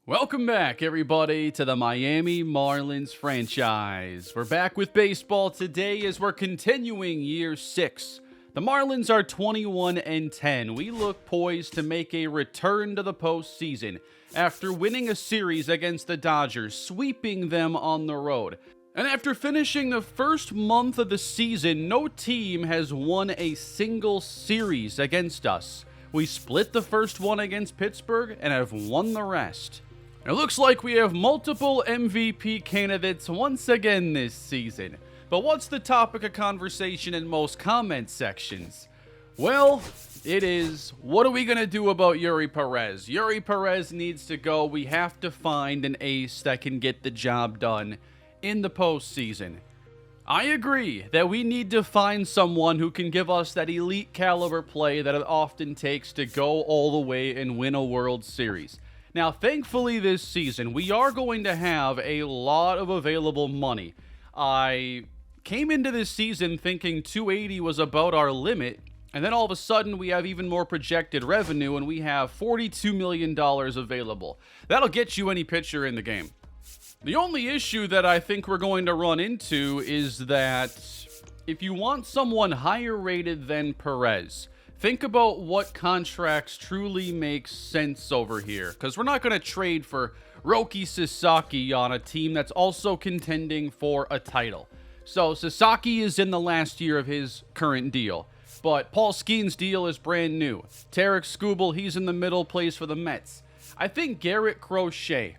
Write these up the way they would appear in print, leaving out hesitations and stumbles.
Welcome back, everybody, to the Miami Marlins franchise. We're back with baseball today as we're continuing year 6. The Marlins are 21-10. We look poised to make a return to the postseason after winning a series against the Dodgers, sweeping them on the road. And after finishing the first month of the season, no team has won a single series against us. We split the first one against Pittsburgh and have won the rest. It looks like we have multiple MVP candidates once again this season. But what's the topic of conversation in most comment sections? Well, it is, what are we going to do about Yuri Perez? Yuri Perez needs to go. We have to find an ace that can get the job done in the postseason. I agree that we need to find someone who can give us that elite caliber play that it often takes to go all the way and win a World Series. Now, thankfully this season, we are going to have a lot of available money. I came into this season thinking 280 was about our limit, and then all of a sudden we have even more projected revenue and we have $42 million available. That'll get you any pitcher in the game. The only issue that I think we're going to run into is that if you want someone higher rated than Perez, think about what contracts truly make sense over here, because we're not going to trade for Roki Sasaki on a team that's also contending for a title. So Sasaki is in the last year of his current deal, but Paul Skeen's deal is brand new. Tarek Skubal, he's in the middle, plays for the Mets. I think Garrett Crochet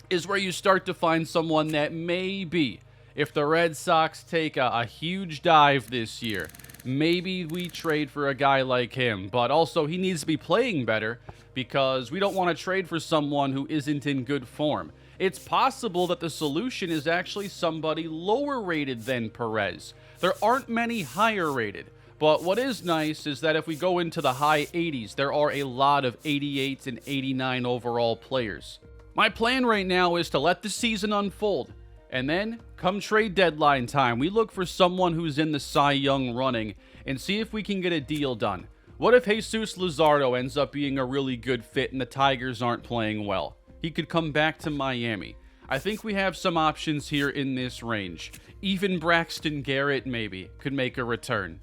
is where you start to find someone that maybe, if the Red Sox take a huge dive this year, maybe we trade for a guy like him. But also, he needs to be playing better because we don't want to trade for someone who isn't in good form. It's possible that the solution is actually somebody lower rated than Perez. There aren't many higher rated. But what is nice is that if we go into the high 80s, there are a lot of 88s and 89 overall players. My plan right now is to let the season unfold. And then, come trade deadline time, we look for someone who's in the Cy Young running and see if we can get a deal done. What if Jesus Luzardo ends up being a really good fit and the Tigers aren't playing well? He could come back to Miami. I think we have some options here in this range. Even Braxton Garrett, maybe, could make a return.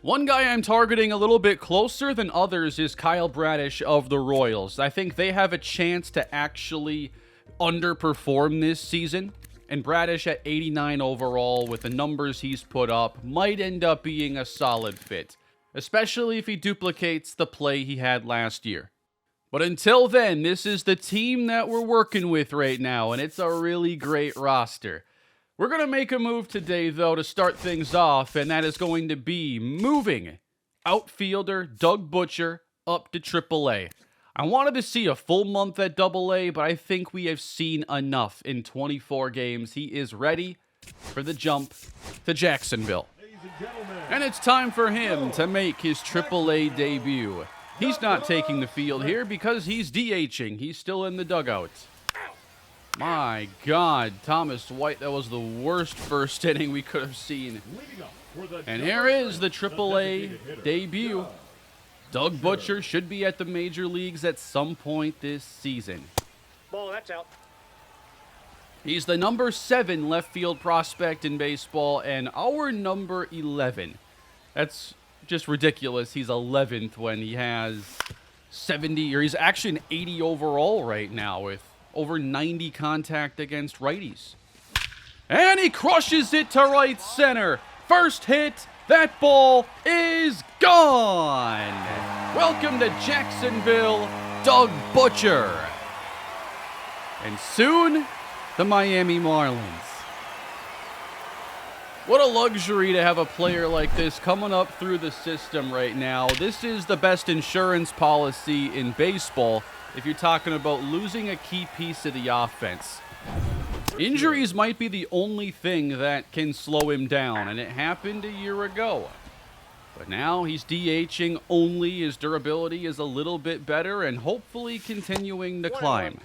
One guy I'm targeting a little bit closer than others is Kyle Bradish of the Royals. I think they have a chance to actually underperform this season. And Bradish at 89 overall, with the numbers he's put up, might end up being a solid fit, especially if he duplicates the play he had last year. But until then, this is the team that we're working with right now, and it's a really great roster. We're going to make a move today, though, to start things off, and that is going to be moving outfielder Doug Butcher up to AAA. I wanted to see a full month at AA, but I think we have seen enough in 24 games. He is ready for the jump to Jacksonville. And it's time for him to make his AAA debut. He's not taking the field here because he's DHing. He's still in the dugout. My God, Thomas White, that was the worst first inning we could have seen. And here is the AAA debut. Doug Butcher should be at the major leagues at some point this season. Ball, that's out. He's the number 7 left field prospect in baseball and our number 11. That's just ridiculous. He's 11th when he has 70, or he's actually an 80 overall right now with over 90 contact against righties. And he crushes it to right center. First hit. That ball is gone. Welcome to Jacksonville, Doug Butcher. And soon, the Miami Marlins. What a luxury to have a player like this coming up through the system right now. This is the best insurance policy in baseball if you're talking about losing a key piece of the offense. Injuries might be the only thing that can slow him down, and it happened a year ago. But now he's DHing only. His durability is a little bit better and hopefully continuing to climb.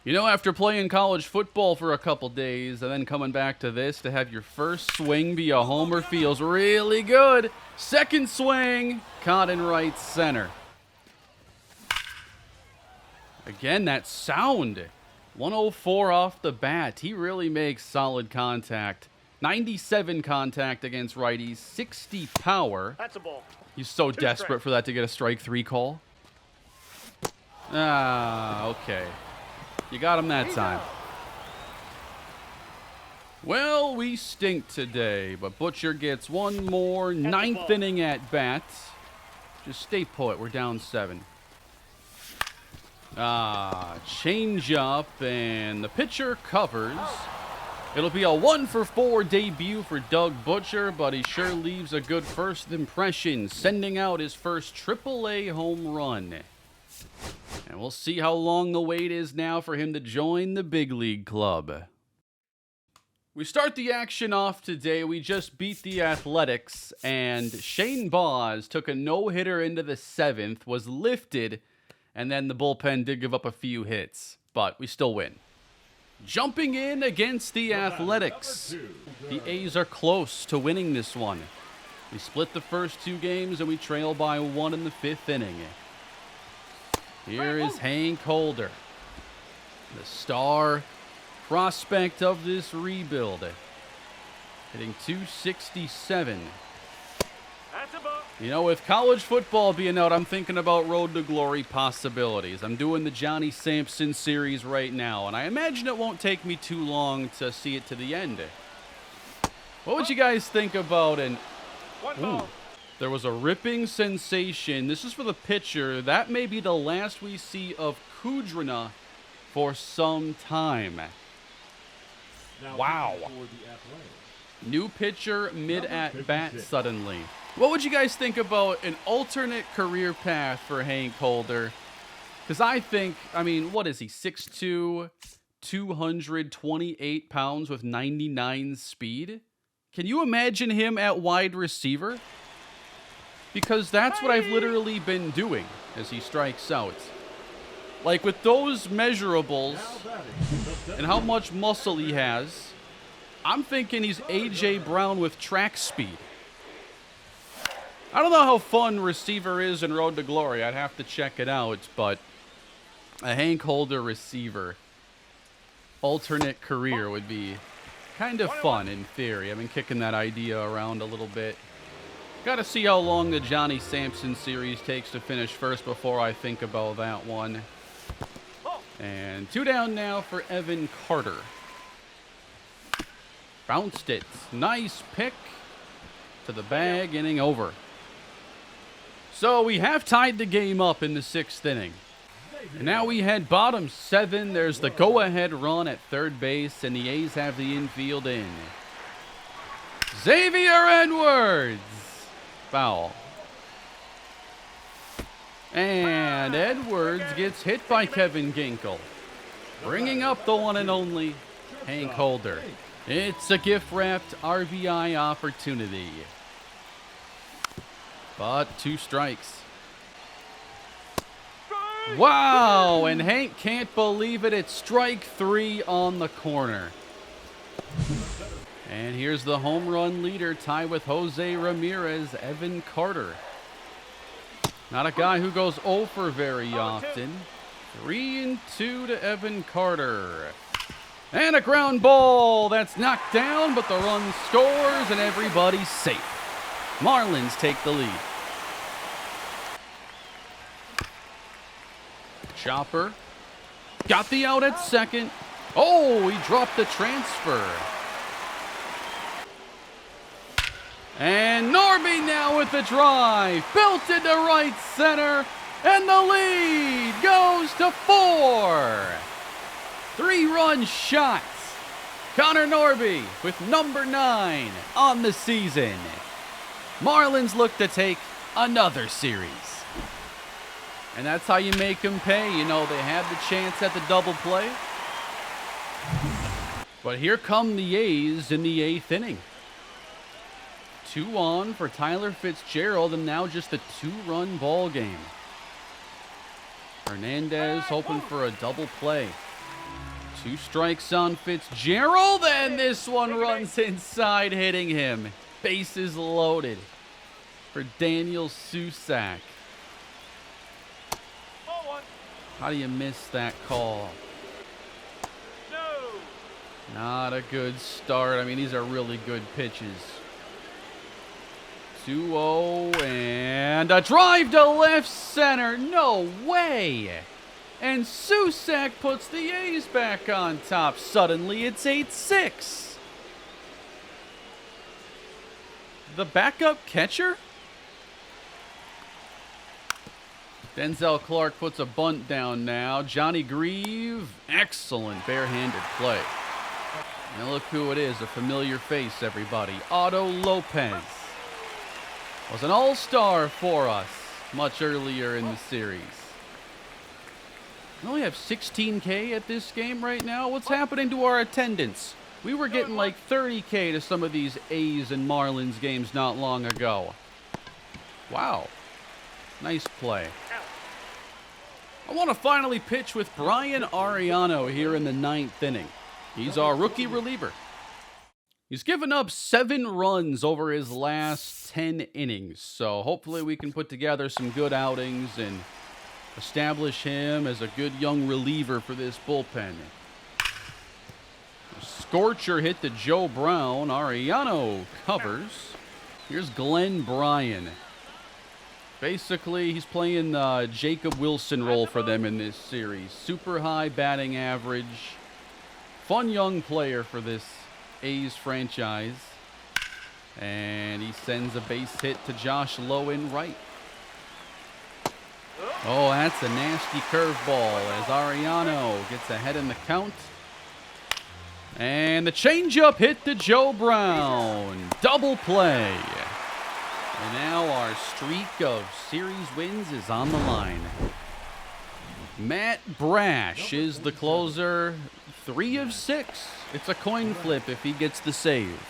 You know, after playing college football for a couple days and then coming back to this, to have your first swing be a homer feels really good. Second swing, caught in right center. Again, that sound. 104 off the bat. He really makes solid contact. 97 contact against righties, 60 power. That's a ball. He's so desperate for that to get a strike 3 call. Ah, okay. You got him that time. Well, we stink today, but Butcher gets one more 9th inning at bat. Just stay put. We're down 7. Change up, and the pitcher covers. It'll be a 1-for-4 debut for Doug Butcher, but he sure leaves a good first impression, sending out his first AAA home run. And we'll see how long the wait is now for him to join the big league club. We start the action off today. We just beat the Athletics, and Shane Baz took a no-hitter into the 7th, was lifted, and then the bullpen did give up a few hits, but we still win. Jumping in against the Athletics. The A's are close to winning this one. We split the first 2 games, and we trail by 1 in the 5th inning. Here is Hank Holder, the star prospect of this rebuild, hitting .267. You know, with college football being out, I'm thinking about Road to Glory possibilities. I'm doing the Johnny Sampson series right now, and I imagine it won't take me too long to see it to the end. What would you guys think about an... Ooh, there was a ripping sensation. This is for the pitcher. That may be the last we see of Kudrina for some time. Wow. New pitcher mid-at-bat suddenly. What would you guys think about an alternate career path for Hank Holder? Because I think, I mean, what is he, 6'2", 228 pounds with 99 speed? Can you imagine him at wide receiver? Because that's what I've literally been doing as he strikes out. Like, with those measurables and how much muscle he has, I'm thinking he's A.J. Brown with track speed. I don't know how fun receiver is in Road to Glory. I'd have to check it out, but a Hank Holder receiver alternate career would be kind of fun in theory. I've been kicking that idea around a little bit. Got to see how long the Johnny Sampson series takes to finish first before I think about that one. And 2 down now for Evan Carter. Bounced it. Nice pick to the bag, inning over. So we have tied the game up in the 6th inning. And now we head bottom 7. There's the go-ahead run at third base, and the A's have the infield in. Xavier Edwards. Foul. And Edwards gets hit by Kevin Ginkel, bringing up the one and only Hank Holder. It's a gift-wrapped RBI opportunity. But 2 strikes. Wow, and Hank can't believe it. It's strike 3 on the corner. And here's the home run leader, tied with Jose Ramirez, Evan Carter. Not a guy who goes over very often. 3-2 to Evan Carter. And a ground ball that's knocked down, but the run scores and everybody's safe. Marlins take the lead. Chopper got the out at second. Oh, he dropped the transfer. And Norby now with the drive. Belted to right center. And the lead goes to 4. 3-run shots. Connor Norby with number 9 on the season. Marlins look to take another series. And that's how you make them pay. You know, they had the chance at the double play. But here come the A's in the 8th inning. 2 on for Tyler Fitzgerald, and now just a 2-run ball game. Hernandez hoping for a double play. 2 strikes on Fitzgerald, and this one runs inside, hitting him. Bases loaded for Daniel Susac. How do you miss that call? Not a good start. I mean, these are really good pitches. 2-0 and a drive to left center. No way. And Susak puts the A's back on top. Suddenly, it's 8-6. The backup catcher? Denzel Clark puts a bunt down now. Johnny Grieve, excellent barehanded play. And look who it is, a familiar face, everybody. Otto Lopez was an all-star for us much earlier in the series. We only have 16K at this game right now. What's happening to our attendance? We were getting like 30K to some of these A's and Marlins games not long ago. Wow. Nice play. I want to finally pitch with Brian Ariano here in the 9th inning. He's our rookie reliever. He's given up 7 runs over his last 10 innings, so hopefully we can put together some good outings and establish him as a good young reliever for this bullpen. A scorcher hit to Joe Brown. Ariano covers. Here's Glenn Bryan. Basically, he's playing the Jacob Wilson role for them in this series. Super high batting average. Fun young player for this A's franchise. And he sends a base hit to Josh Lowe in right. Oh, that's a nasty curveball as Ariano gets ahead in the count. And the changeup hit to Joe Brown. Double play. And now our streak of series wins is on the line. Matt Brash is the closer. 3 of 6. It's a coin flip if he gets the save.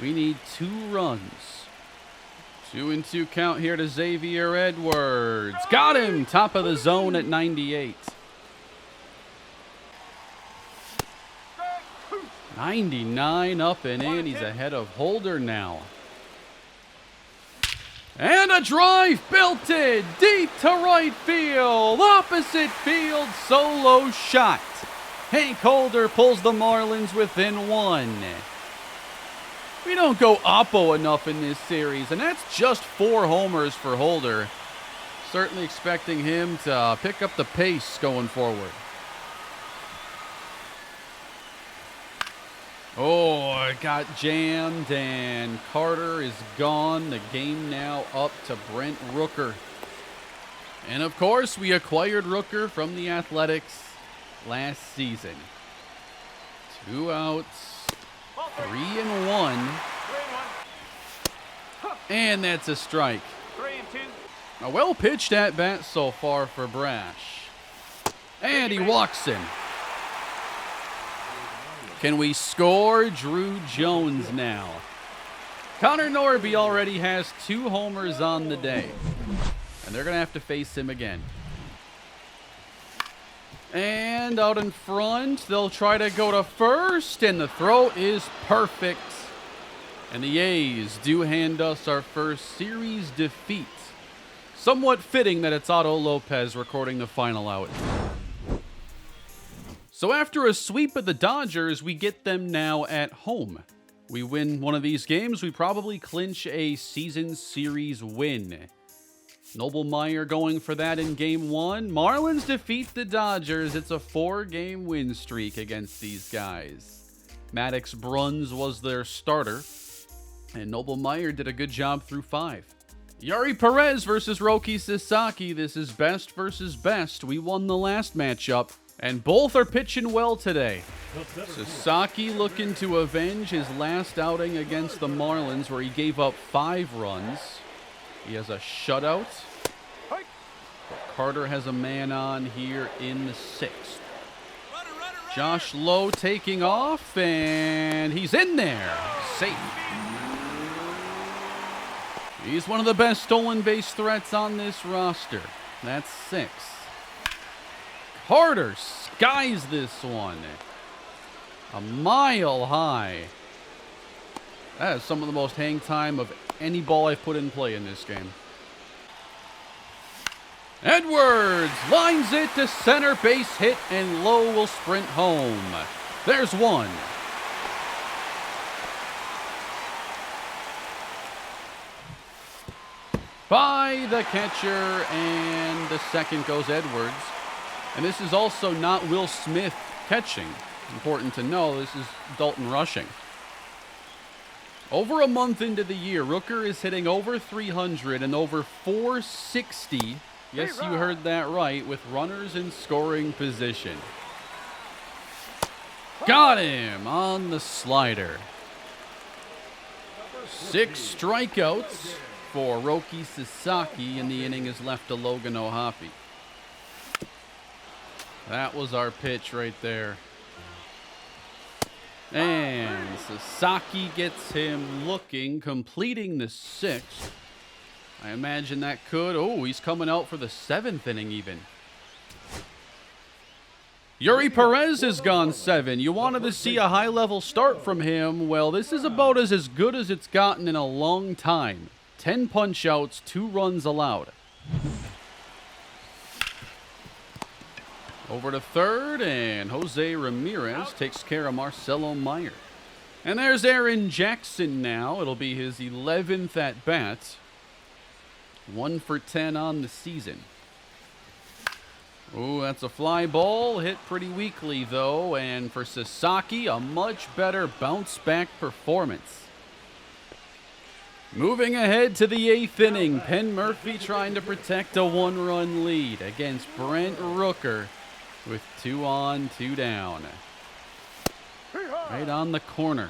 We need 2 runs. 2-2 count here to Xavier Edwards. Got him! Top of the zone at 98. 99 up and in. He's ahead of Holder now. And a drive belted deep to right field. Opposite field solo shot. Hank Holder pulls the Marlins within 1. We don't go oppo enough in this series, and that's just 4 homers for Holder. Certainly expecting him to pick up the pace going forward. Oh, it got jammed, and Carter is gone. The game now up to Brent Rooker. And, of course, we acquired Rooker from the Athletics last season. 2 outs, 3-1. And that's a strike. 3-2. A well-pitched at-bat so far for Brash. And he walks him. Can we score Druw Jones now? Connor Norby already has 2 homers on the day. And they're going to have to face him again. And out in front, they'll try to go to first, and the throw is perfect. And the A's do hand us our first series defeat. Somewhat fitting that it's Otto Lopez recording the final out. So after a sweep of the Dodgers, we get them now at home. We win one of these games, we probably clinch a season series win. Noblemeyer going for that in Game 1. Marlins defeat the Dodgers. It's a 4-game win streak against these guys. Maddox Bruns was their starter, and Noblemeyer did a good job through 5. Yuri Perez versus Roki Sasaki. This is best versus best. We won the last matchup, and both are pitching well today. Sasaki looking to avenge his last outing against the Marlins, where he gave up 5 runs. He has a shutout. Carter has a man on here in the 6th. Josh Lowe taking off, and he's in there. Safe. He's one of the best stolen base threats on this roster. That's 6. Carter skies this one. A mile high. That is some of the most hang time of any ball I've put in play in this game. Edwards lines it to center, base hit, and Lowe will sprint home. There's one. By the catcher, and the second goes Edwards. And this is also not Will Smith catching. Important to know, this is Dalton rushing. Over a month into the year, Rooker is hitting over 300 and over 460. Yes, you heard that right, with runners in scoring position. Got him on the slider. 6 strikeouts for Roki Sasaki, and the inning is left to Logan O'Hoppe. That was our pitch right there. And Sasaki gets him looking, completing the 6th. I imagine that could... Oh, he's coming out for the 7th inning even. Yuri Perez has gone 7. You wanted to see a high-level start from him. Well, this is about as good as it's gotten in a long time. 10 punch-outs, 2 runs allowed. Over to third, and Jose Ramirez takes care of Marcelo Meyer. And there's Aaron Jackson now. It'll be his 11th at-bat. 1 for 10 on the season. Ooh, that's a fly ball. Hit pretty weakly, though. And for Sasaki, a much better bounce-back performance. Moving ahead to the 8th inning, Penn Murphy trying to protect a 1-run lead against Brent Rooker with 2 on, 2 down. Right on the corner.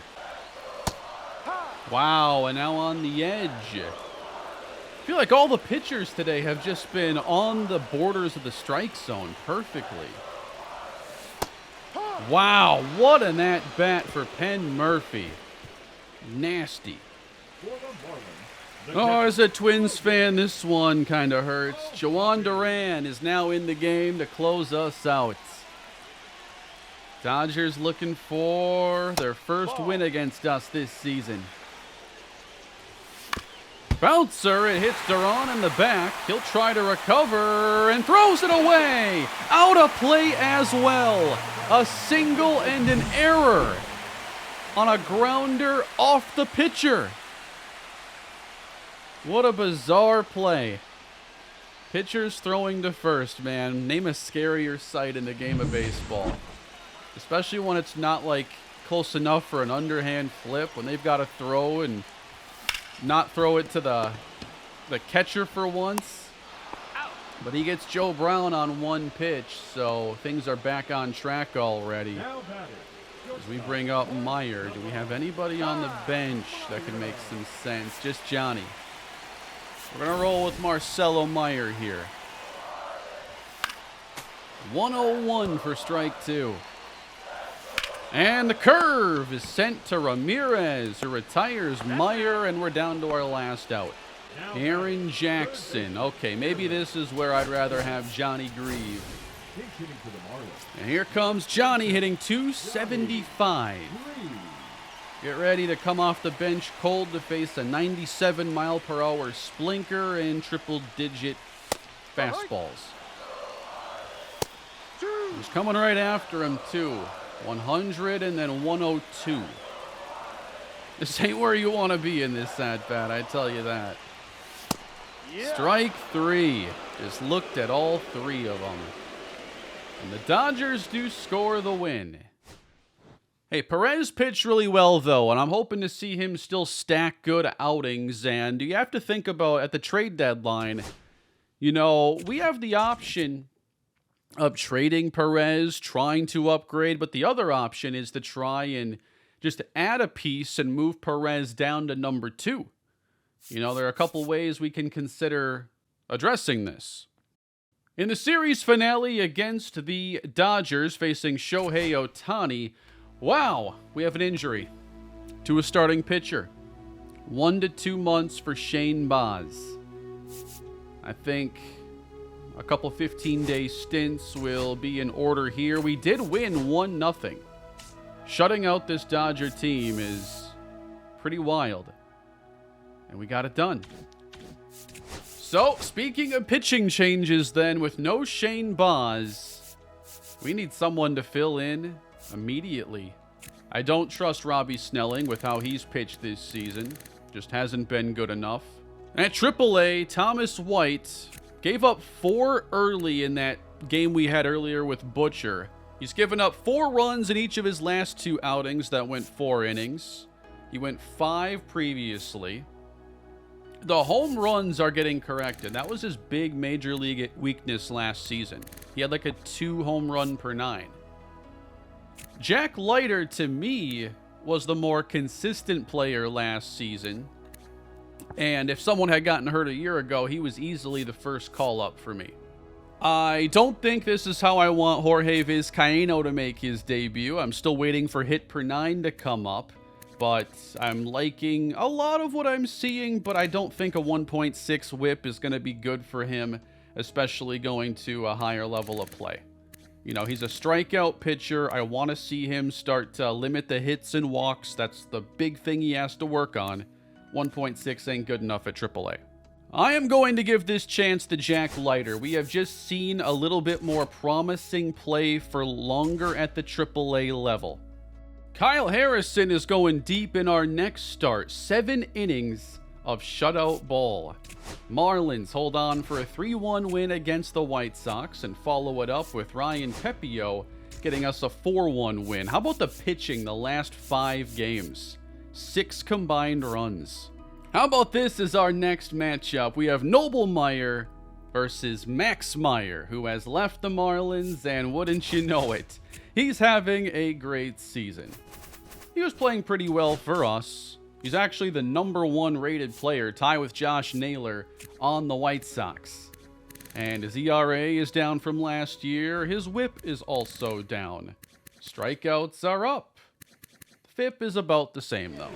Wow, and now on the edge. I feel like all the pitchers today have just been on the borders of the strike zone perfectly. Wow, what an at-bat for Penn Murphy. Nasty. Oh, as a Twins fan, this one kind of hurts. Juan Duran is now in the game to close us out. Dodgers looking for their first win against us this season. Bouncer, it hits Duran in the back. He'll try to recover and throws it away. Out of play as well. A single and an error on a grounder off the pitcher. What a bizarre play. Pitchers throwing to first, man. Name a scarier sight in the game of baseball. Especially when it's not like close enough for an underhand flip, when they've got to throw and not throw it to the catcher for once. But he gets Joe Brown on 1 pitch, so things are back on track already. As we bring up Meyer, do we have anybody on the bench that can make some sense? Just Johnny. We're going to roll with Marcelo Meyer here. 101 for strike 2. And the curve is sent to Ramirez, who retires Meyer, and we're down to our last out. Aaron Jackson. Okay, maybe this is where I'd rather have Johnny Grieve. And here comes Johnny hitting 275. Get ready to come off the bench cold to face a 97-mile-per-hour splinker and triple-digit fastballs. He's coming right after him, too. 100 and then 102. This ain't where you want to be in this at-bat, I tell you that. Yeah. Strike 3. Just looked at all 3 of them. And the Dodgers do score the win. Hey, Perez pitched really well, though, and I'm hoping to see him still stack good outings. And you have to think about, at the trade deadline, you know, we have the option of trading Perez, trying to upgrade, but the other option is to try and just add a piece and move Perez down to number 2. You know, there are a couple ways we can consider addressing this. In the series finale against the Dodgers facing Shohei Ohtani, wow, we have an injury to a starting pitcher. 1 to 2 months for Shane Baz. I think a couple 15-day stints will be in order here. We did win 1-0. Shutting out this Dodger team is pretty wild. And we got it done. So, speaking of pitching changes then, with no Shane Baz, we need someone to fill in immediately. I don't trust Robbie Snelling with how he's pitched this season. Just hasn't been good enough. At AAA, Thomas White gave up 4 early in that game we had earlier with Butcher. He's given up 4 runs in each of his last 2 outings that went 4 innings. He went 5 previously. The home runs are getting corrected. That was his big major league weakness last season. He had like a 2 home run per 9. Jack Leiter, to me, was the more consistent player last season. And if someone had gotten hurt a year ago, he was easily the first call-up for me. I don't think this is how I want Jorge Vizcaino to make his debut. I'm still waiting for hit per 9 to come up. But I'm liking a lot of what I'm seeing, but I don't think a 1.6 whip is going to be good for him, especially going to a higher level of play. You know, he's a strikeout pitcher. I want to see him start to limit the hits and walks. That's the big thing he has to work on. 1.6 ain't good enough at AAA. I am going to give this chance to Jack Leiter. We have just seen a little bit more promising play for longer at the AAA level. Kyle Harrison is going deep in our next start. 7 innings of shutout ball. Marlins hold on for a 3-1 win against the White Sox and follow it up with Ryan Pepio getting us a 4-1 win. How about the pitching the last 5 games? 6 combined runs. How about this as our next matchup? We have Noblemeyer versus Max Meyer, who has left the Marlins, and wouldn't you know it, he's having a great season. He was playing pretty well for us. He's actually the #1 rated player, tied with Josh Naylor, on the White Sox. And his ERA is down from last year. His whip is also down. Strikeouts are up. The FIP is about the same, though.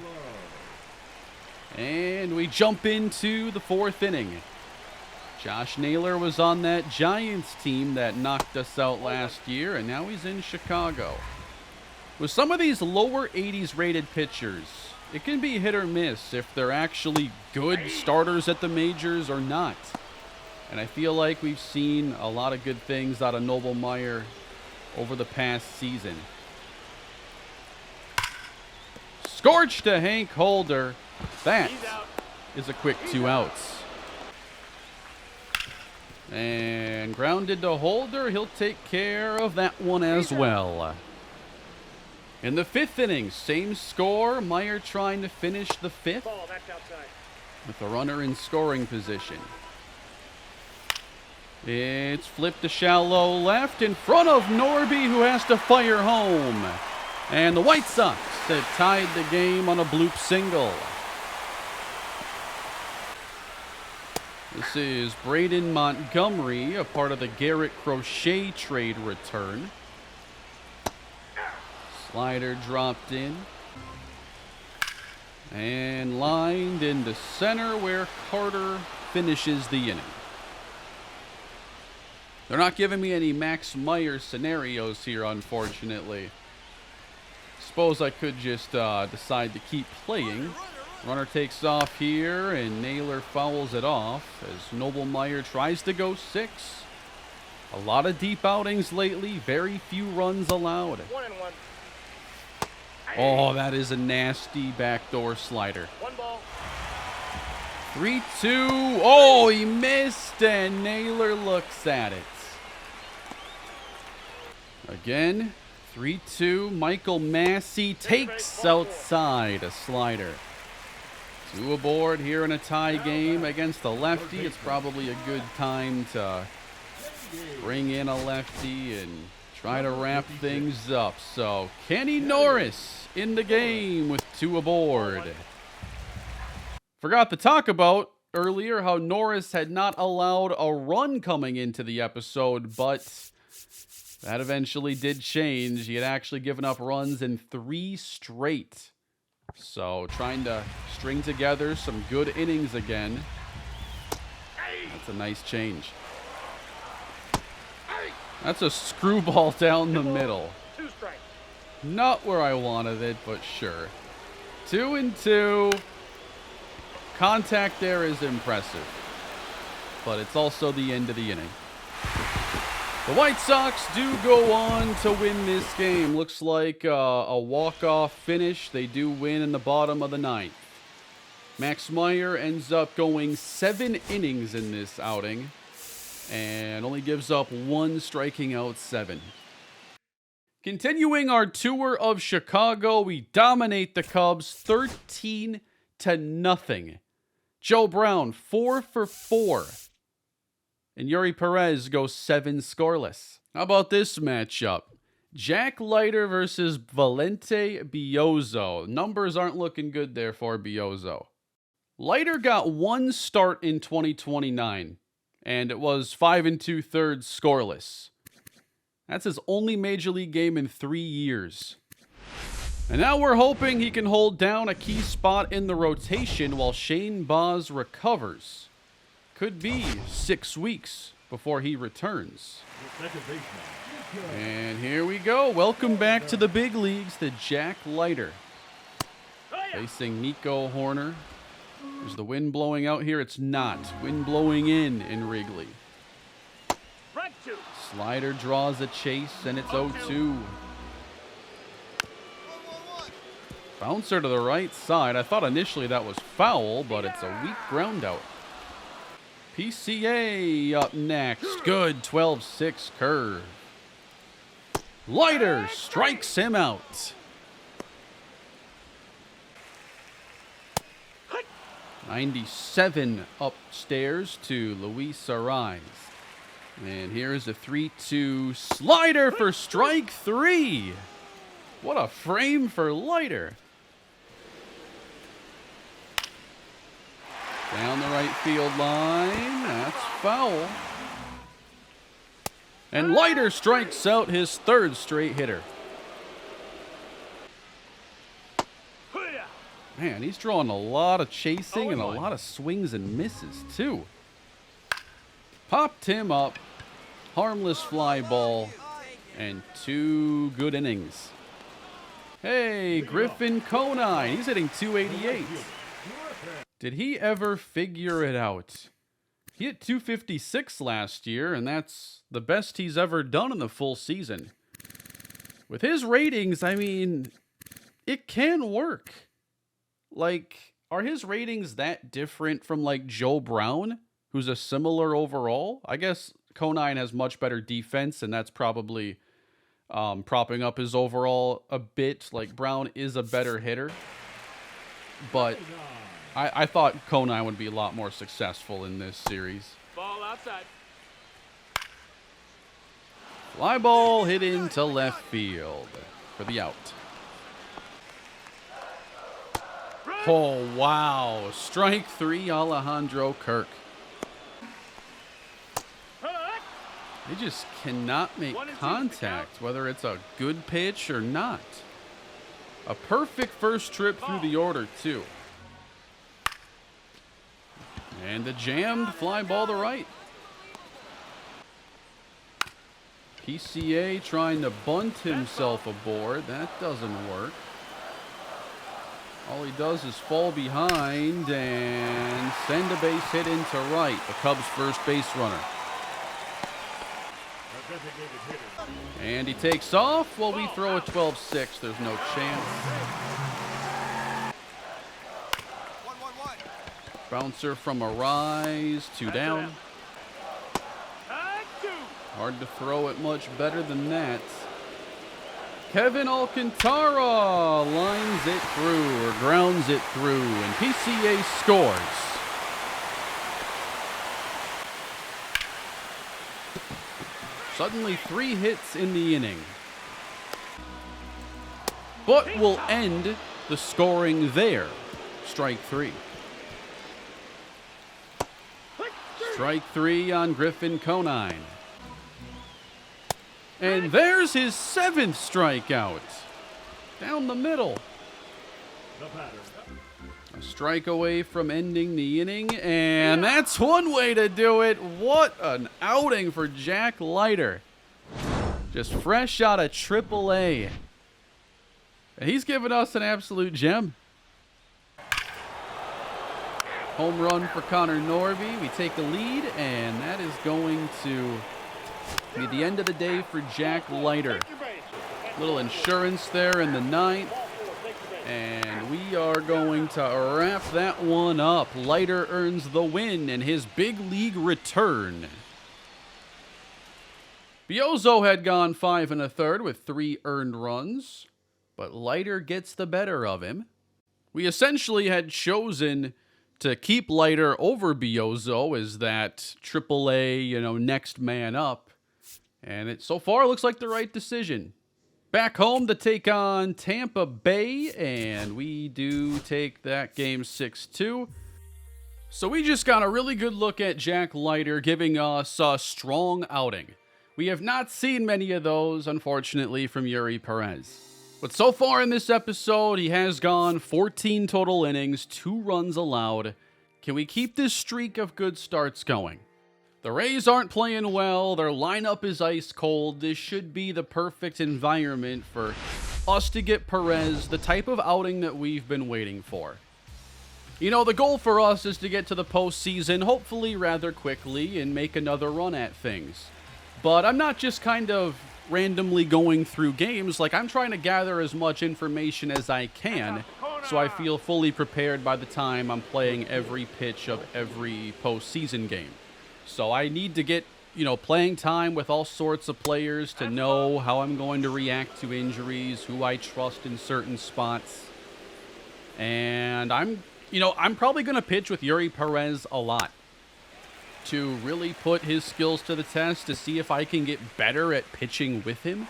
And we jump into the 4th inning. Josh Naylor was on that Giants team that knocked us out last year, and now he's in Chicago. With some of these lower 80s rated pitchers, it can be hit or miss if they're actually good starters at the majors or not. And I feel like we've seen a lot of good things out of Noblemeyer over the past season. Scorch to Hank Holder. That is a quick 2 outs. And grounded to Holder. He'll take care of that one as well. In the 5th inning, same score. Meyer trying to finish the 5th with a runner in scoring position. It's flipped to shallow left in front of Norby, who has to fire home. And the White Sox have tied the game on a bloop single. This is Braden Montgomery, a part of the Garrett Crochet trade return. Slider dropped in. And lined into center where Carter finishes the inning. They're not giving me any Max Meyer scenarios here, unfortunately. Suppose I could just decide to keep playing. Runner takes off here, and Naylor fouls it off as Noblemeyer tries to go 6. A lot of deep outings lately, very few runs allowed. 1-1. Oh, that is a nasty backdoor slider. 1 ball. 3-2. Oh, he missed, and Naylor looks at it. Again, 3-2. Michael Massey takes outside a slider. 2 aboard here in a tie game against the lefty. It's probably a good time to bring in a lefty and try to wrap things up. So Kenny Norris in the game with 2 aboard. Forgot to talk about earlier how Norris had not allowed a run coming into the episode, but that eventually did change. He had actually given up runs in 3 straight. So trying to string together some good innings again. That's a nice change. That's a screwball down the middle. 2 strikes. Not where I wanted it, but sure. 2-2. Contact there is impressive. but it's also the end of the inning. The White Sox do go on to win this game. Looks like a walk-off finish. They do win in the bottom of the ninth. Max Meyer ends up going 7 innings in this outing and only gives up 1, striking out 7. Continuing our tour of Chicago, we dominate the Cubs 13-0. Joe Brown 4 for 4. And Yuri Perez goes 7 scoreless. How about this matchup? Jack Leiter versus Valente Biozzo. Numbers aren't looking good there for Biozzo. Leiter got 1 start in 2029, and it was 5 2/3 scoreless. That's his only major league game in 3 years. And now we're hoping he can hold down a key spot in the rotation while Shane Baz recovers. Could be 6 weeks before he returns. And here we go. Welcome back to the big leagues to Jack Leiter. Facing Nico Horner. Is the wind blowing out here? It's not. Wind blowing in Wrigley. Slider draws a chase, and it's 0-2. Bouncer to the right side. I thought initially that was foul, but it's a weak ground out. PCA up next. Good 12-6 curve. Leiter strikes him out. 97 upstairs to Luis Arraez. And here's a 3-2 slider for strike 3. What a frame for Leiter. Down the right field line. That's foul. And Leiter strikes out his 3rd straight hitter. Man, he's drawing a lot of chasing and a lot of swings and misses, too. Popped him up. Harmless fly ball. And 2 good innings. Hey, Griffin Conine. He's hitting 288. Did he ever figure it out? He hit 256 last year, and that's the best he's ever done in the full season. With his ratings, I mean, it can work. Like, are his ratings that different from, like, Joe Brown, who's a similar overall? I guess Conine has much better defense, and that's probably propping up his overall a bit. Like, Brown is a better hitter. But I thought Conine would be a lot more successful in this series. Ball outside. Fly ball hit into left field for the out. Oh, wow. Strike 3, Alejandro Kirk. They just cannot make contact, whether it's a good pitch or not. A perfect first trip through the order, too. And the jammed fly ball to right. PCA trying to bunt himself aboard. That doesn't work. All he does is fall behind and send a base hit into right. The Cubs' first base runner. And he takes off while we throw a 12-6. There's no chance. Bouncer from Arraez, 2 down. Hard to throw it much better than that. Kevin Alcantara lines it through or grounds it through, and PCA scores. Suddenly 3 hits in the inning. But will end the scoring there. Strike 3. Strike 3 on Griffin Conine. And there's his 7th strikeout. Down the middle. A strike away from ending the inning, and that's one way to do it. What an outing for Jack Leiter. Just fresh out of AAA. And he's given us an absolute gem. Home run for Connor Norby. We take a lead, and that is going to be the end of the day for Jack Leiter. Little insurance there in the ninth. And we are going to wrap that one up. Leiter earns the win in his big league return. Biozzo had gone 5 1/3 with 3 earned runs, but Leiter gets the better of him. We essentially had chosen to keep Leiter over Biozzo as that AAA, next man up. And it so far looks like the right decision. Back home to take on Tampa Bay, and we do take that game 6-2. So we just got a really good look at Jack Leiter giving us a strong outing. We have not seen many of those, unfortunately, from Yuri Perez. But so far in this episode, he has gone 14 total innings, 2 runs allowed. Can we keep this streak of good starts going? The Rays aren't playing well. Their lineup is ice cold. This should be the perfect environment for us to get Perez the type of outing that we've been waiting for. The goal for us is to get to the postseason, hopefully rather quickly, and make another run at things. But I'm not just kind of randomly going through games. I'm trying to gather as much information as I can so I feel fully prepared by the time I'm playing every pitch of every postseason game. So I need to get, playing time with all sorts of players to know how I'm going to react to injuries, who I trust in certain spots. And I'm probably going to pitch with Yuri Perez a lot to really put his skills to the test to see if I can get better at pitching with him.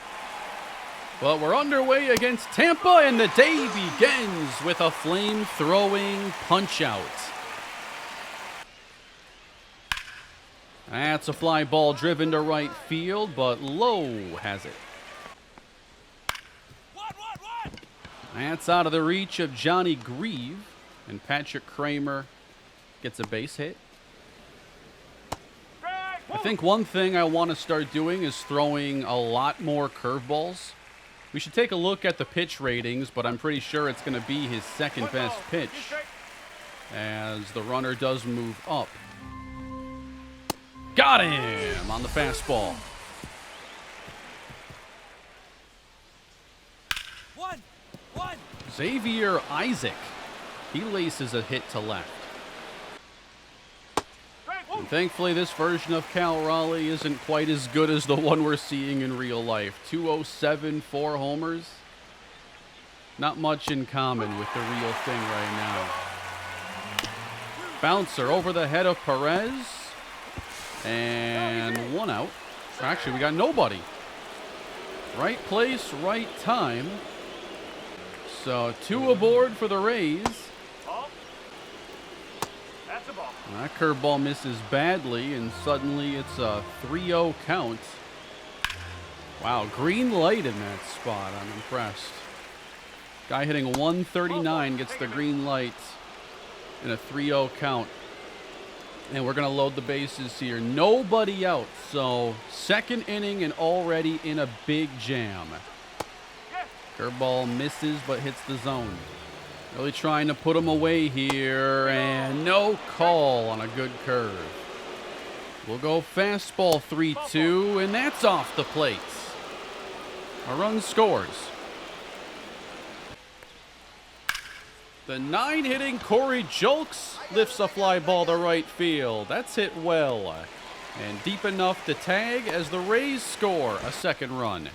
But we're underway against Tampa, and the day begins with a flame-throwing punch-out. That's a fly ball driven to right field, but Lowe has it. That's out of the reach of Johnny Grieve, and Patrick Kramer gets a base hit. I think one thing I want to start doing is throwing a lot more curveballs. We should take a look at the pitch ratings, but I'm pretty sure it's going to be his second best pitch as the runner does move up. Got him on the fastball. One. Xavier Isaac. He laces a hit to left. And thankfully, this version of Cal Raleigh isn't quite as good as the one we're seeing in real life. 207, 4 homers. Not much in common with the real thing right now. Bouncer over the head of Perez. And 1 out. Actually, we got nobody. Right place, right time. So 2 aboard for the Rays. That curveball misses badly, and suddenly it's a 3-0 count. Wow, green light in that spot. I'm impressed. Guy hitting 139 gets the green light in a 3-0 count. And we're going to load the bases here. Nobody out. So, second inning and already in a big jam. Curveball misses but hits the zone. Really trying to put him away here, and no call on a good curve. We'll go fastball 3-2, and that's off the plate. A run scores. The 9-hitting Corey Julks lifts a fly ball to right field. That's hit well, and deep enough to tag as the Rays score a second run.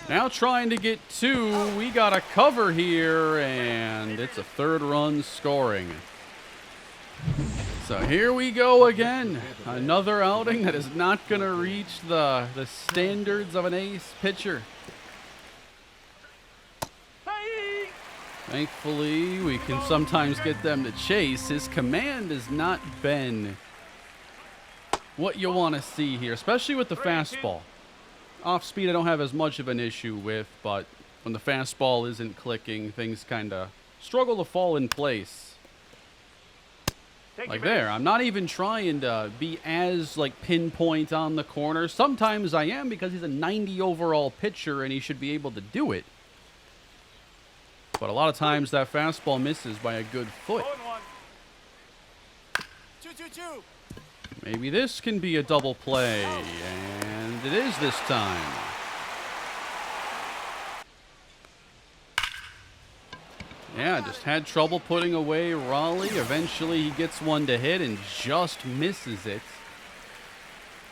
Now trying to get 2. We got a cover here, and it's a 3rd run scoring. So here we go again. Another outing that is not going to reach the standards of an ace pitcher. Thankfully, we can sometimes get them to chase. His command has not been what you want to see here, especially with the fastball. Off speed, I don't have as much of an issue with, but when the fastball isn't clicking, things kind of struggle to fall in place. Like there, I'm not even trying to be as pinpoint on the corner. Sometimes I am because he's a 90 overall pitcher and he should be able to do it. But a lot of times that fastball misses by a good foot. Maybe this can be a double play, and it is this time. Yeah, just had trouble putting away Raleigh. Eventually he gets one to hit and just misses it.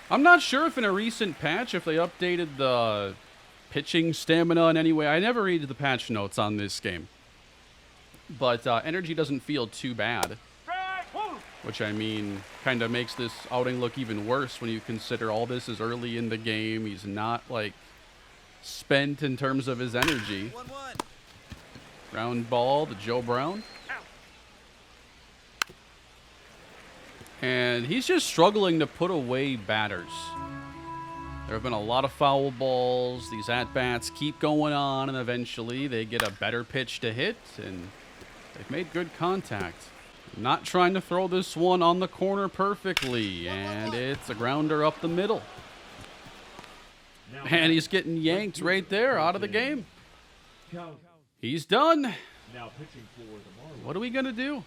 I'm not sure if in a recent patch, if they updated the pitching stamina in any way. I never read the patch notes on this game. But energy doesn't feel too bad. Which, I mean, kind of makes this outing look even worse when you consider all this is early in the game. He's not, like, spent in terms of his energy. 1-1. Ground ball to Joe Brown. And he's just struggling to put away batters. There have been a lot of foul balls. These at-bats keep going on, and eventually they get a better pitch to hit, and they've made good contact. Not trying to throw this one on the corner perfectly, and it's a grounder up the middle. And he's getting yanked right there out of the game. He's done. What are we going to do?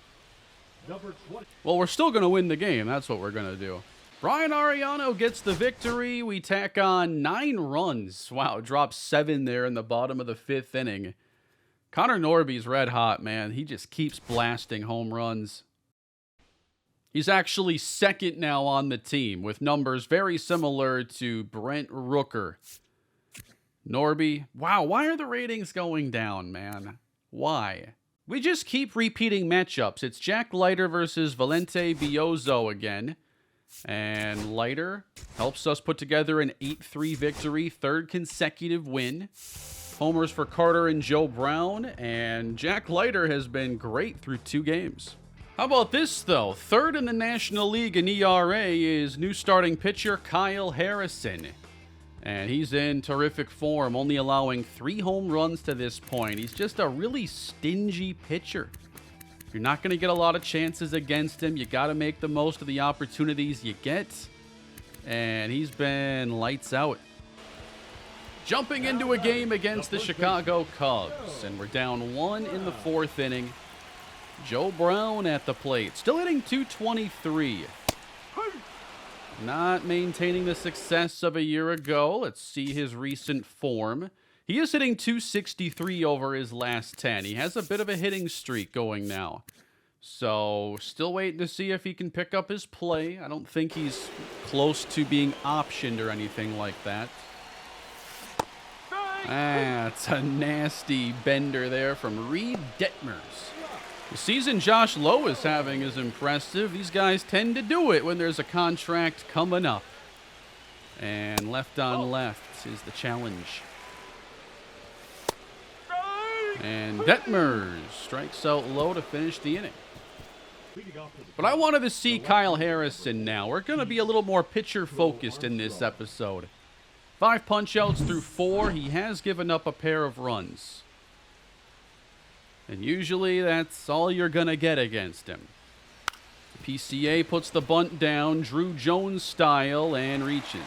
Well, we're still going to win the game. That's what we're going to do. Brian Ariano gets the victory. We tack on 9 runs. Wow, drops 7 there in the bottom of the 5th inning. Connor Norby's red hot, man. He just keeps blasting home runs. He's actually second now on the team with numbers very similar to Brent Rooker. Norby, wow, why are the ratings going down, man? Why? We just keep repeating matchups. It's Jack Leiter versus Valente Biozzo again. And Leiter helps us put together an 8-3 victory, 3rd consecutive win. Homers for Carter and Joe Brown, and Jack Leiter has been great through 2 games. How about this, though? 3rd in the National League in ERA is new starting pitcher Kyle Harrison. And he's in terrific form, only allowing 3 home runs to this point. He's just a really stingy pitcher. You're not going to get a lot of chances against him. You got to make the most of the opportunities you get. And he's been lights out. Jumping into a game against the Chicago Cubs, and we're down 1 in the 4th inning. Joe Brown at the plate, still hitting .223. Not maintaining the success of a year ago. Let's see his recent form. He is hitting .263 over his last 10. He has a bit of a hitting streak going now. So, still waiting to see if he can pick up his play. I don't think he's close to being optioned or anything like that. That's a nasty bender there from Reed Detmers. The season Josh Lowe is having is impressive. These guys tend to do it when there's a contract coming up. And left on left is the challenge. And Detmers strikes out Lowe to finish the inning. But I wanted to see Kyle Harrison now. We're going to be a little more pitcher-focused in this episode. 5 punch-outs through 4. He has given up a pair of runs. And usually that's all you're going to get against him. PCA puts the bunt down, Druw Jones style, and reaches.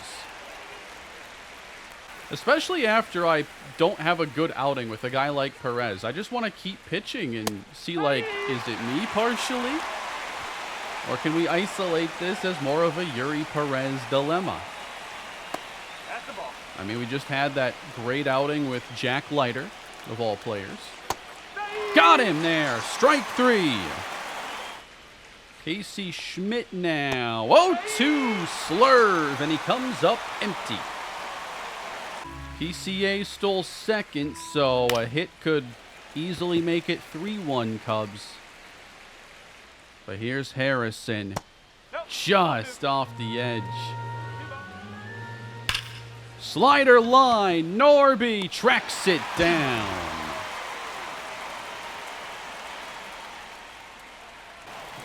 Especially after I don't have a good outing with a guy like Perez. I just want to keep pitching and see, like, is it me partially? Or can we isolate this as more of a Yuri Perez dilemma? I mean, we just had that great outing with Jack Leiter, of all players. Got him there. Strike 3. Casey Schmidt now. 0-2 slurve, and he comes up empty. PCA stole second, so a hit could easily make it 3-1 Cubs. But here's Harrison. Just off the edge. Slider line. Norby tracks it down.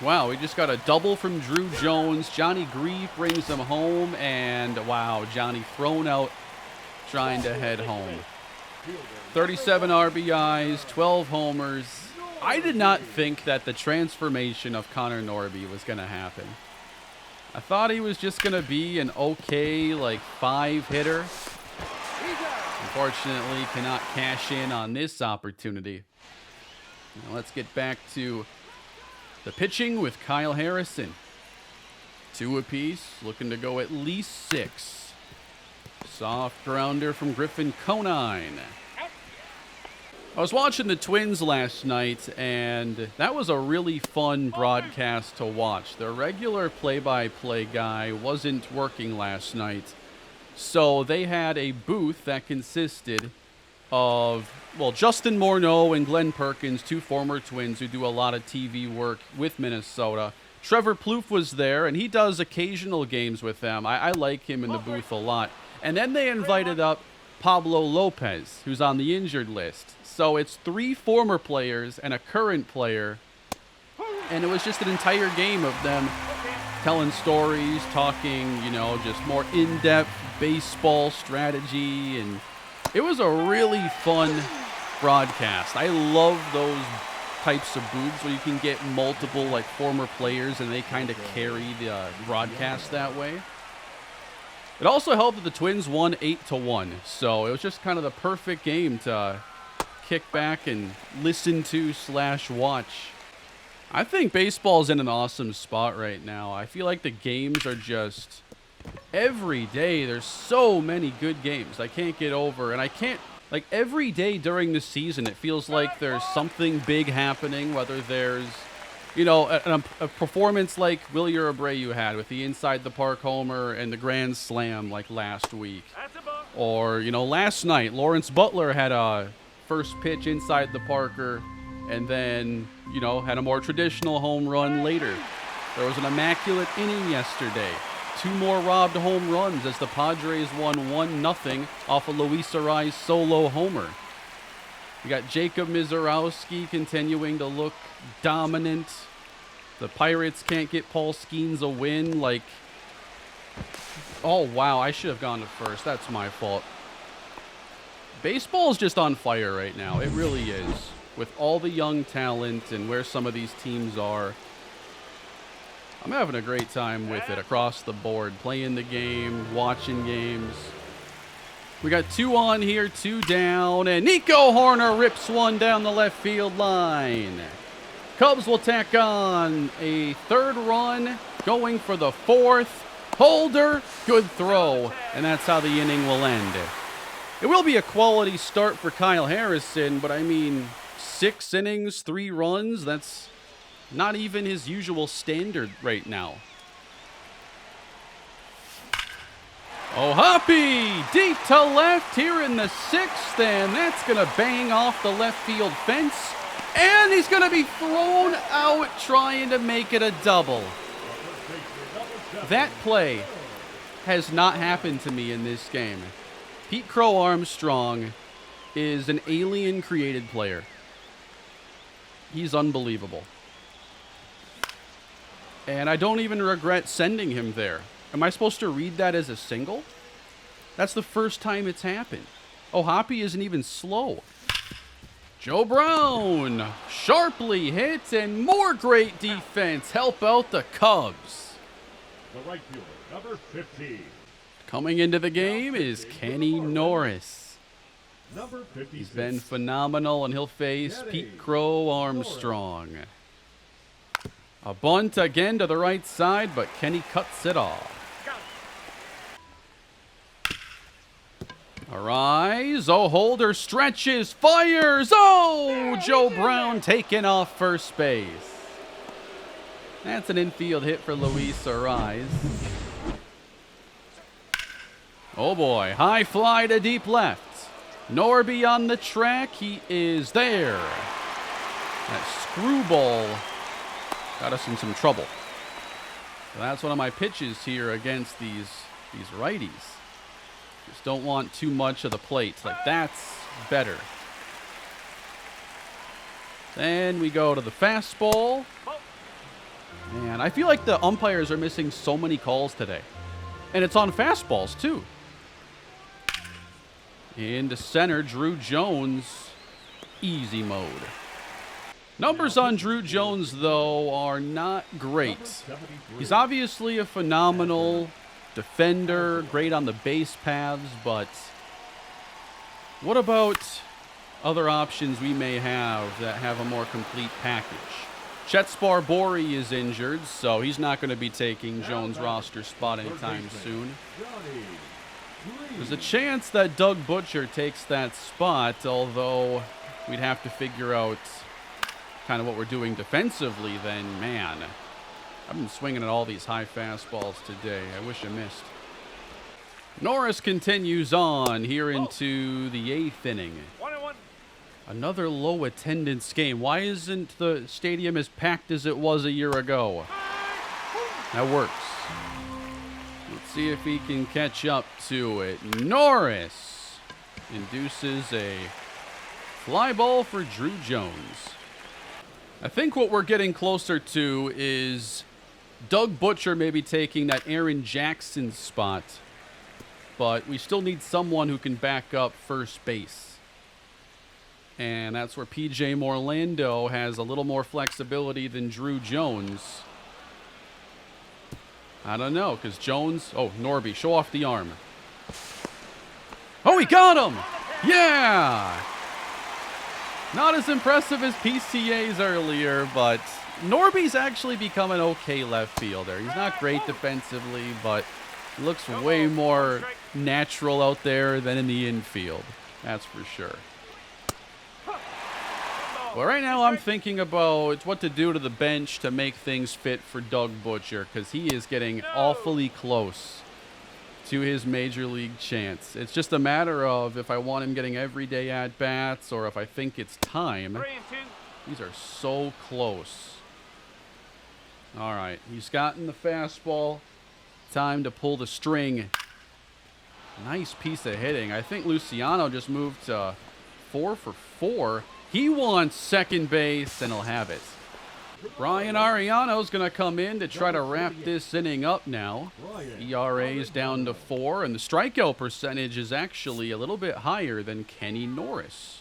Wow, we just got a double from Druw Jones. Johnny Grief brings him home, and wow, Johnny thrown out trying to head home. 37 RBIs, 12 homers. I did not think that the transformation of Connor Norby was going to happen. I thought he was just going to be an okay, like, 5-hitter. Unfortunately, cannot cash in on this opportunity. Now let's get back to the pitching with Kyle Harrison. 2 apiece, looking to go at least 6. Soft grounder from Griffin Conine. I was watching the Twins last night, and that was a really fun broadcast to watch. Their regular play-by-play guy wasn't working last night, so they had a booth that consisted of, well, Justin Morneau and Glenn Perkins, 2 former Twins who do a lot of TV work with Minnesota. Trevor Plouffe was there, and he does occasional games with them. I like him in the booth a lot. And then they invited up Pablo Lopez, who's on the injured list. So it's 3 former players and a current player. And it was just an entire game of them telling stories, talking, you know, just more in-depth baseball strategy. And it was a really fun broadcast. I love those types of booths where you can get multiple, like, former players and they kind of carry the broadcast that way. It also helped that the Twins won 8-1, so it was just kind of the perfect game to kick back and listen to / watch. I think baseball's in an awesome spot right now. I feel like the games are just every day. There's so many good games I can't get over, and I can't, like, every day during the season it feels like there's something big happening, whether there's, you know, a performance like Willie Abreu had with the inside the park homer and the grand slam like last week. Or, you know, last night, Lawrence Butler had a first pitch inside the Parker and then, you know, had a more traditional home run later. There was an immaculate inning yesterday. 2 more robbed home runs as the Padres won 1-0 off of Luis Arraez's solo homer. We got Jacob Mizorowski continuing to look dominant. The Pirates can't get Paul Skeens a win. Like, oh, wow, I should have gone to first. That's my fault. Baseball's just on fire right now. It really is. With all the young talent and where some of these teams are. I'm having a great time with it across the board. Playing the game, watching games. We got 2 on here, 2 down, and Nico Horner rips one down the left field line. Cubs will tack on a 3rd run, going for the 4th. Holder, good throw, and that's how the inning will end. It will be a quality start for Kyle Harrison, but I mean, 6 innings, 3 runs, that's not even his usual standard right now. Oh, Hoppy, deep to left here in the 6th, and that's going to bang off the left field fence. And he's going to be thrown out trying to make it a double. That play has not happened to me in this game. Pete Crow Armstrong is an alien-created player. He's unbelievable. And I don't even regret sending him there. Am I supposed to read that as a single? That's the first time it's happened. Oh, Hoppy isn't even slow. Joe Brown, sharply hit, and more great defense help out the Cubs. The right fielder, number 15. Coming into the game is Kenny Norris. Number 56. He's been phenomenal, and he'll face Pete Crow Armstrong. A bunt again to the right side, but Kenny cuts it off. Arise. Oh, Holder stretches, fires. Oh, Joe Brown taken off first base. That's an infield hit for Luis Arraez. Oh boy, high fly to deep left. Norby on the track. He is there. That screwball got us in some trouble. So that's one of my pitches here against these righties. Just don't want too much of the plate. Like, that's better. Then we go to the fastball. Man, I feel like the umpires are missing so many calls today. And it's on fastballs, too. Into center, Druw Jones. Easy mode. Numbers on Druw Jones, though, are not great. He's obviously a phenomenal defender, great on the base paths, but what about other options we may have that have a more complete package? Chet Bori is injured, so he's not going to be taking Jones' roster spot anytime soon. There's a chance that Doug Butcher takes that spot, although we'd have to figure out kind of what we're doing defensively then. Man, I've been swinging at all these high fastballs today. I wish I missed. Norris continues on here into the 8th inning. Another low attendance game. Why isn't the stadium as packed as it was a year ago? That works. Let's see if he can catch up to it. Norris induces a fly ball for Druw Jones. I think what we're getting closer to is Doug Butcher maybe taking that Aaron Jackson spot, but we still need someone who can back up first base. And that's where P.J. Morlando has a little more flexibility than Druw Jones. I don't know, because Jones... Oh, Norby, show off the arm. Oh, he got him! Yeah! Not as impressive as PCA's earlier, but Norby's actually become an okay left fielder. He's not great defensively, but looks way more natural out there than in the infield. That's for sure. Well, right now I'm thinking about what to do to the bench to make things fit for Doug Butcher, because he is getting awfully close to his major league chance. It's just a matter of if I want him getting everyday at-bats or if I think it's time. These are so close. All right, he's gotten the fastball. Time to pull the string. Nice piece of hitting. I think Luciano just moved to 4 for 4. He wants second base, and he'll have it. Brian Ariano's going to come in to try to wrap this inning up now. ERA is down to 4, and the strikeout percentage is actually a little bit higher than Kenny Norris.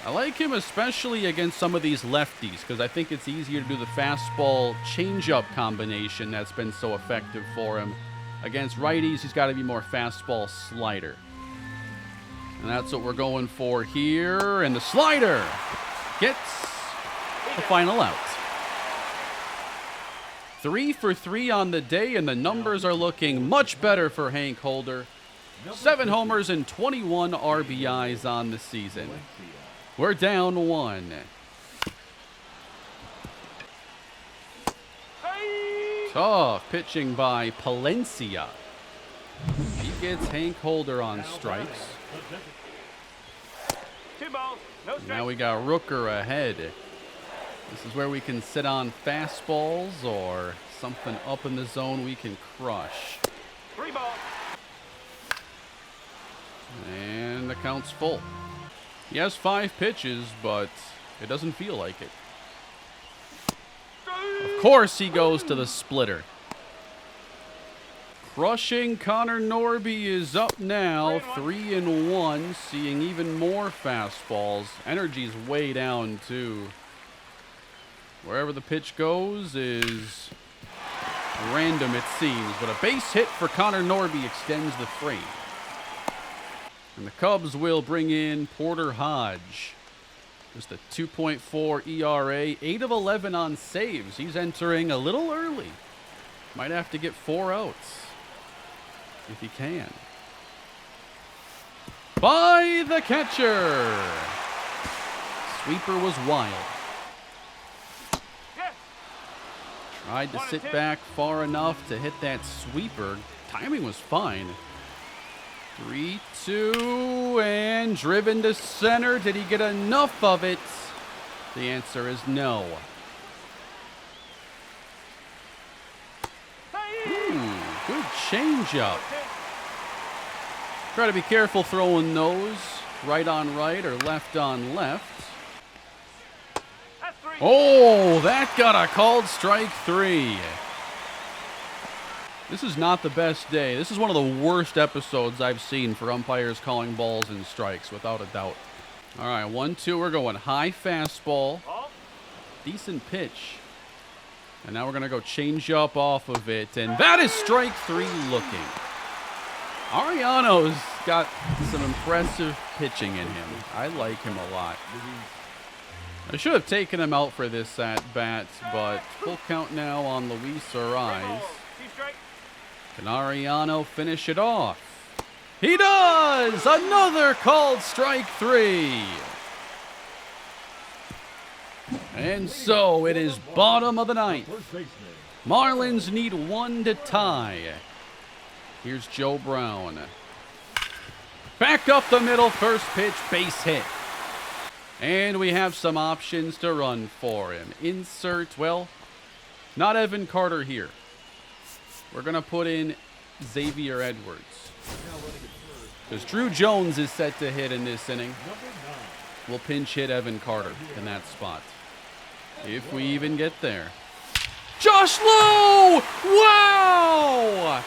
I like him especially against some of these lefties because I think it's easier to do the fastball changeup combination that's been so effective for him. Against righties, he's got to be more fastball slider. And that's what we're going for here. And the slider gets the final out. 3 for 3 on the day, and the numbers are looking much better for Hank Holder. 7 homers and 21 RBIs on the season. We're down 1. Tough pitching by Palencia. He gets Hank Holder on strikes. 2 balls, no strikes. Now we got Rooker ahead. This is where we can sit on fastballs or something up in the zone we can crush. 3 balls. And the count's full. He has 5 pitches, but it doesn't feel like it. Of course he goes to the splitter. Crushing Connor Norby is up now, 3-1, seeing even more fastballs. Energy's way down, too. Wherever the pitch goes is random, it seems, but a base hit for Connor Norby extends the frame. And the Cubs will bring in Porter Hodge. Just a 2.4 ERA, 8 of 11 on saves. He's entering a little early. Might have to get 4 outs. If he can. By the catcher. Sweeper was wild. Tried to sit back far enough to hit that sweeper. Timing was fine. 3-2 and driven to center. Did he get enough of it? The answer is no. Good changeup. Try to be careful throwing those right on right or left on left. Oh, that got a called strike 3. This is not the best day. This is one of the worst episodes I've seen for umpires calling balls and strikes, without a doubt. All right, 1-2. We're going high fastball. Decent pitch. And now we're going to go change up off of it. And that is strike 3 looking. Ariano's got some impressive pitching in him. I like him a lot. I should have taken him out for this at bat, but full count now on Luis Arraez. Can Ariano finish it off? He does! Another called strike 3. And so it is bottom of the ninth. Marlins need 1 to tie. Here's Joe Brown. Back up the middle, first pitch, base hit. And we have some options to run for him. Insert, well, not Evan Carter here. We're going to put in Xavier Edwards. Because Druw Jones is set to hit in this inning. We'll pinch hit Evan Carter in that spot. If we even get there. Josh Lowe! Wow!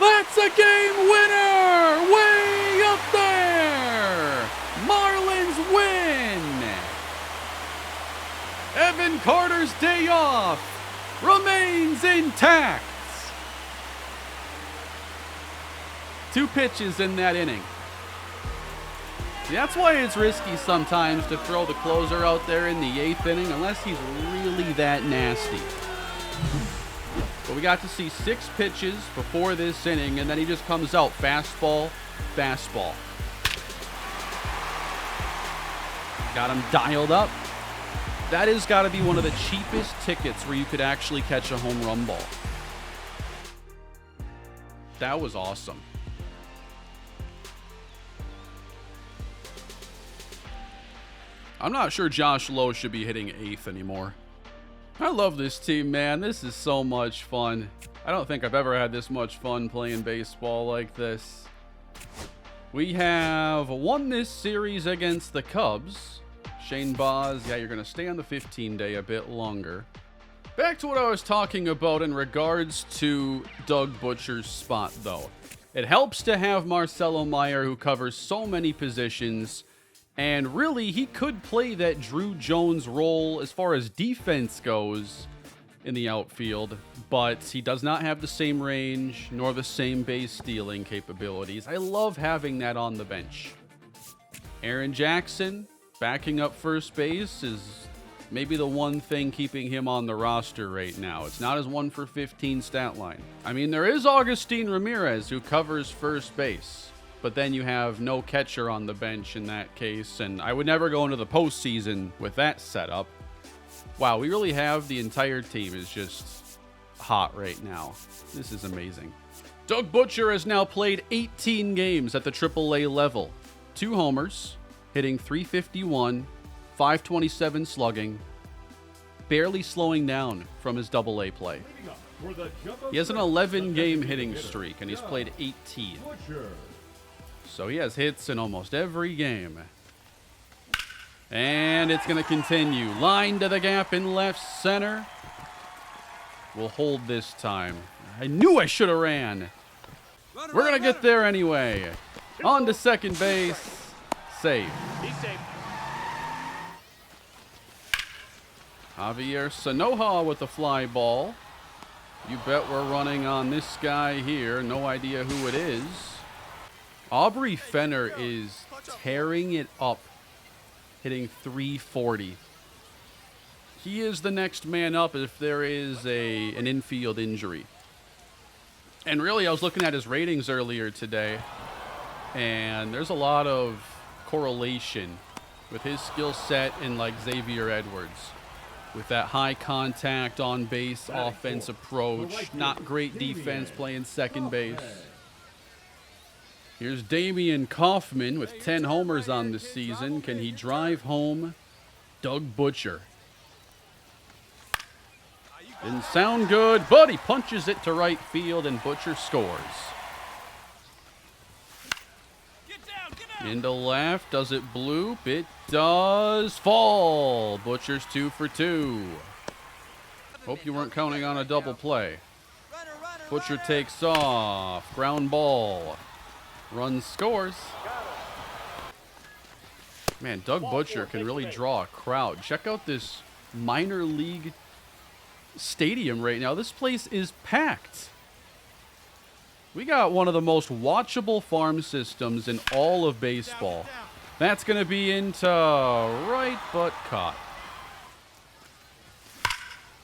That's a game winner! Way up there! Marlins win! Evan Carter's day off remains intact. 2 pitches in that inning. That's why it's risky sometimes to throw the closer out there in the 8th inning unless he's really that nasty. But we got to see 6 pitches before this inning, and then he just comes out fastball, fastball. Got him dialed up. That has got to be one of the cheapest tickets where you could actually catch a home run ball. That was awesome. I'm not sure Josh Lowe should be hitting 8th anymore. I love this team, man. This is so much fun. I don't think I've ever had this much fun playing baseball like this. We have won this series against the Cubs. Shane Baz, yeah, you're going to stay on the 15-day a bit longer. Back to what I was talking about in regards to Doug Butcher's spot, though. It helps to have Marcelo Meyer, who covers so many positions. And really, he could play that Druw Jones role as far as defense goes in the outfield, but he does not have the same range nor the same base stealing capabilities. I love having that on the bench. Aaron Jackson backing up first base is maybe the one thing keeping him on the roster right now. It's not his 1 for 15 stat line. I mean, there is Agustin Ramirez who covers first base. But then you have no catcher on the bench in that case, and I would never go into the postseason with that setup. Wow, we really have the entire team is just hot right now. This is amazing. Doug Butcher has now played 18 games at the AAA level. 2 homers, hitting .351, .527 slugging, barely slowing down from his AA play. He has an 11-game hitting streak, and he's played 18. So he has hits in almost every game. And it's going to continue. Line to the gap in left center. We'll hold this time. I knew I should have ran. We're going to get there anyway. On to second base. Safe. He's safe. Javier Sanoja with the fly ball. You bet we're running on this guy here. No idea who it is. Aubrey Fenner is tearing it up, hitting .340. He is the next man up if there is an infield injury. And really, I was looking at his ratings earlier today, and there's a lot of correlation with his skill set and like Xavier Edwards. With that high contact on base offense approach, not great defense playing second base. Here's Damian Kaufman with 10 homers on the season. Can he drive home Doug Butcher? Didn't sound good, but he punches it to right field and Butcher scores. Into left, does it bloop? It does fall. Butcher's 2 for 2. Hope you weren't counting on a double play. Butcher takes off, ground ball. Run scores. Man, Doug Butcher can really draw a crowd. Check out this minor league stadium right now. This place is packed. We got one of the most watchable farm systems in all of baseball. That's going to be into right, but caught.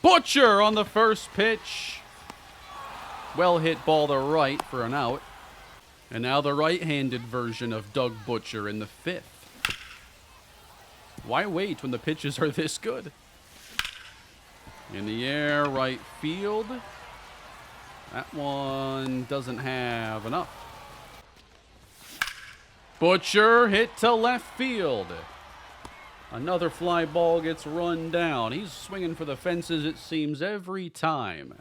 Butcher on the first pitch. Well hit ball to right for an out. And now the right-handed version of Doug Butcher in the 5th. Why wait when the pitches are this good? In the air, right field. That one doesn't have enough. Butcher hit to left field. Another fly ball gets run down. He's swinging for the fences, it seems, every time.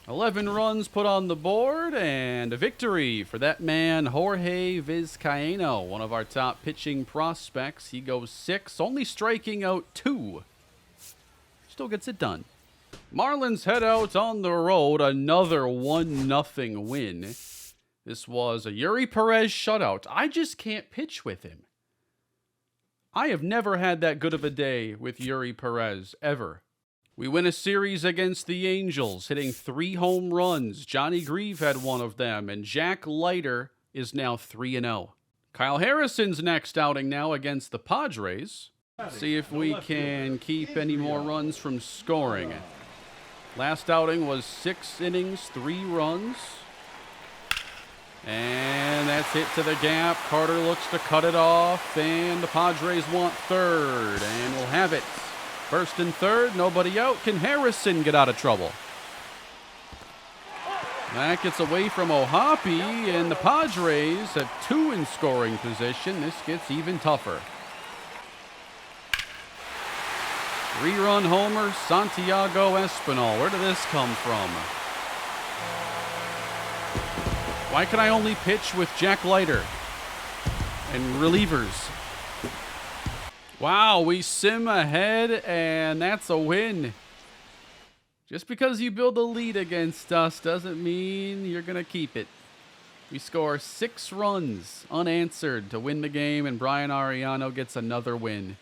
11 runs put on the board, and a victory for that man, Jorge Vizcaíno, one of our top pitching prospects. He goes 6, only striking out 2. Still gets it done. Marlins head out on the road, another 1-0 win. This was a Yuri Perez shutout. I just can't pitch with him. I have never had that good of a day with Yuri Perez, ever. We win a series against the Angels, hitting 3 home runs. Johnny Grieve had one of them, and Jack Leiter is now 3-0. Kyle Harrison's next outing now against the Padres. See if we can keep any more runs from scoring. Last outing was 6 innings, 3 runs. And that's hit to the gap. Carter looks to cut it off, and the Padres want third, and we'll have it. First and third, nobody out. Can Harrison get out of trouble? That gets away from O'Hoppe, and the Padres have 2 in scoring position. This gets even tougher. 3-run homer, Santiago Espinal. Where did this come from? Why can I only pitch with Jack Leiter and relievers? Wow, we sim ahead, and that's a win. Just because you build a lead against us doesn't mean you're going to keep it. We score 6 runs unanswered to win the game, and Brian Ariano gets another win.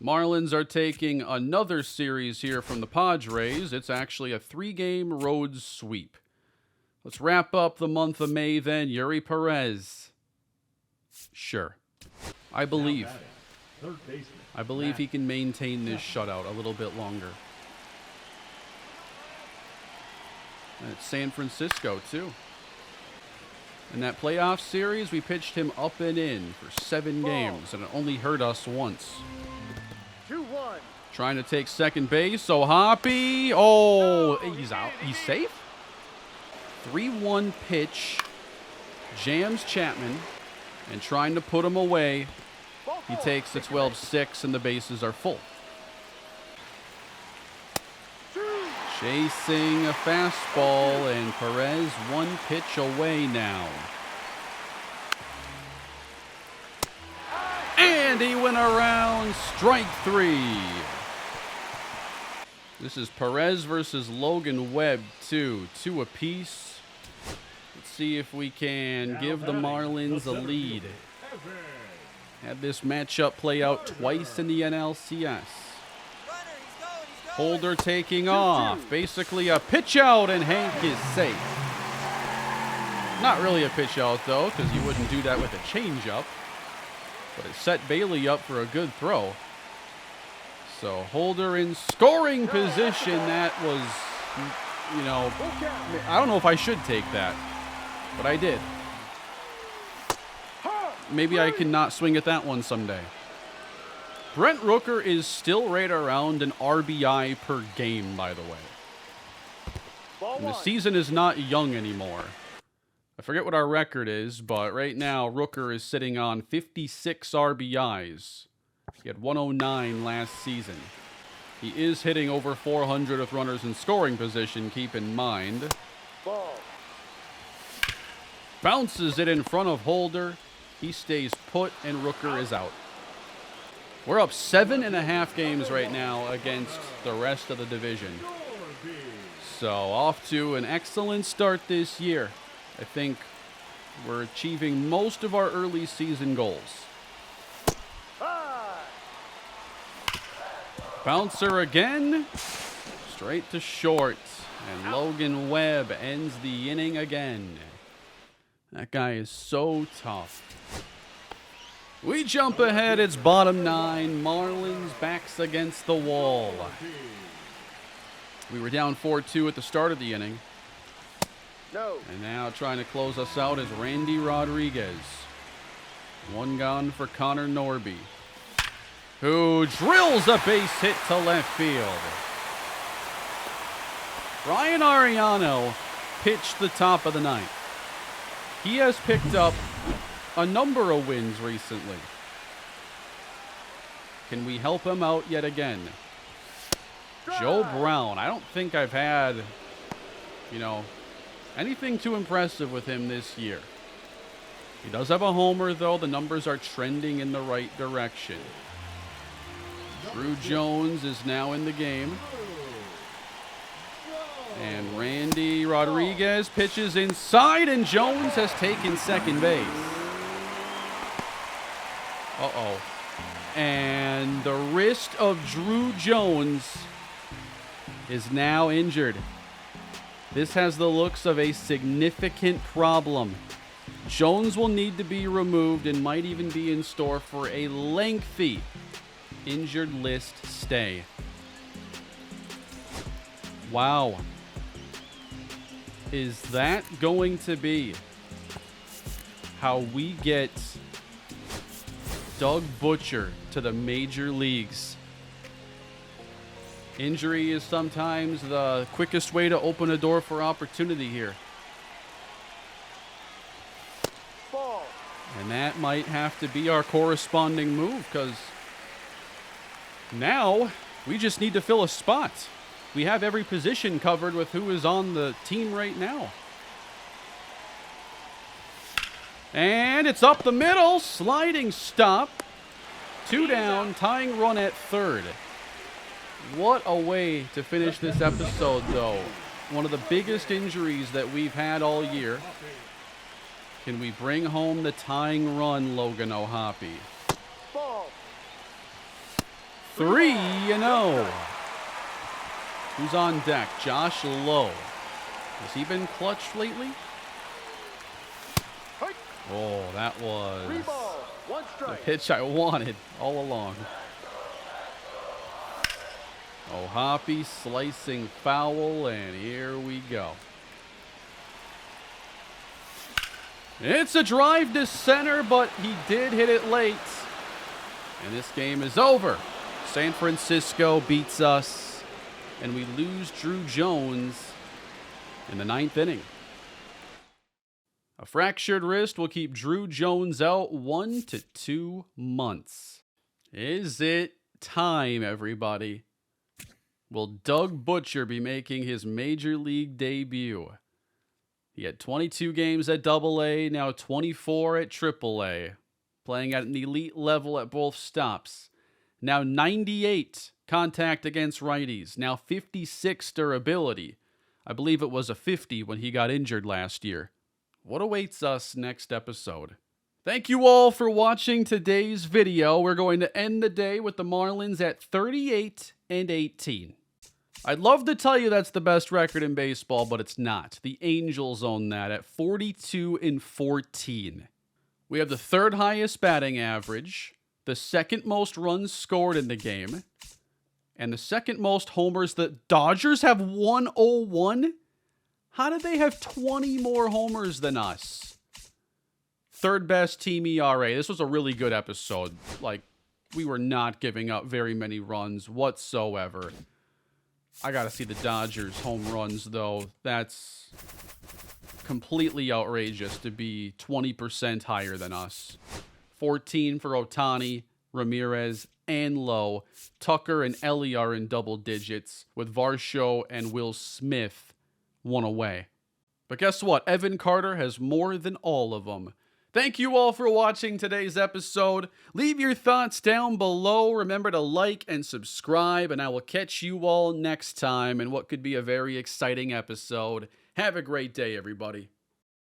Marlins are taking another series here from the Padres. It's actually a 3-game road sweep. Let's wrap up the month of May then. Yuri Perez. Sure. I believe he can maintain this shutout a little bit longer. And it's San Francisco, too. In that playoff series, we pitched him up and in for 7 games, and it only hurt us once. 2-1. Trying to take second base. O'Hoppe. Oh, he's out. He's safe? 3-1 pitch. Jams Chapman. And trying to put him away. He takes the 12-6, and the bases are full. Chasing a fastball, and Perez 1 pitch away now. And he went around, strike 3. This is Perez versus Logan Webb, 2 apiece. Let's see if we can give the Marlins a lead. Had this matchup play out twice in the NLCS. Holder taking off. Basically a pitch out, and Hank is safe. Not really a pitch out, though, because you wouldn't do that with a changeup. But it set Bailey up for a good throw. So Holder in scoring position. That was, you know, I don't know if I should take that, but I did. Maybe I can not swing at that one someday. Brent Rooker is still right around an RBI per game, by the way. And the season is not young anymore. I forget what our record is, but right now Rooker is sitting on 56 RBIs. He had 109 last season. He is hitting over 400 with runners in scoring position, keep in mind. Bounces it in front of Holder. He stays put, and Rooker is out. We're up 7.5 games right now against the rest of the division. So off to an excellent start this year. I think we're achieving most of our early season goals. Bouncer again. Straight to short. And Logan Webb ends the inning again. That guy is so tough. We jump ahead. It's bottom 9. Marlins backs against the wall. We were down 4-2 at the start of the inning. No. And now trying to close us out is Randy Rodriguez. One gone for Connor Norby, who drills a base hit to left field. Brian Ariano pitched the top of the ninth. He has picked up a number of wins recently. Can we help him out yet again? Joe Brown. I don't think I've had, anything too impressive with him this year. He does have a homer, though. The numbers are trending in the right direction. Druw Jones is now in the game. And Randy Rodriguez pitches inside, and Jones has taken second base. Uh-oh. And the wrist of Druw Jones is now injured. This has the looks of a significant problem. Jones will need to be removed and might even be in store for a lengthy injured list stay. Wow. Is that going to be how we get Doug Butcher to the major leagues? Injury is sometimes the quickest way to open a door for opportunity here. Ball. And that might have to be our corresponding move, because now we just need to fill a spot. We have every position covered with who is on the team right now. And it's up the middle, sliding stop. 2 down, tying run at third. What a way to finish this episode, though. One of the biggest injuries that we've had all year. Can we bring home the tying run, Logan O'Hoppe? Ball. 3-0. Who's on deck? Josh Lowe. Has he been clutch lately? Oh, that was 3 balls, 1 the strike. pitch I wanted all along. O'Hoppe slicing foul, and here we go. It's a drive to center, but he did hit it late. And this game is over. San Francisco beats us, and we lose Druw Jones in the 9th inning. A fractured wrist will keep Druw Jones out 1 to 2 months. Is it time, everybody? Will Doug Butcher be making his major league debut? He had 22 games at AA, now 24 at AAA, playing at an elite level at both stops. Now 98 contact against righties, now 56 durability. I believe it was a 50 when he got injured last year. What awaits us next episode? Thank you all for watching today's video. We're going to end the day with the Marlins at 38-18. I'd love to tell you that's the best record in baseball, but it's not. The Angels own that at 42-14. We have the 3rd highest batting average, the 2nd most runs scored in the game, and the 2nd most homers. The Dodgers have 101. How did they have 20 more homers than us? 3rd best team ERA. This was a really good episode. We were not giving up very many runs whatsoever. I gotta see the Dodgers home runs, though. That's completely outrageous to be 20% higher than us. 14 for Ohtani, Ramirez, and Lowe. Tucker and Ellie are in double digits, with Varsho and Will Smith 1 away. But guess what? Evan Carter has more than all of them. Thank you all for watching today's episode. Leave your thoughts down below. Remember to like and subscribe, and I will catch you all next time in what could be a very exciting episode. Have a great day, everybody.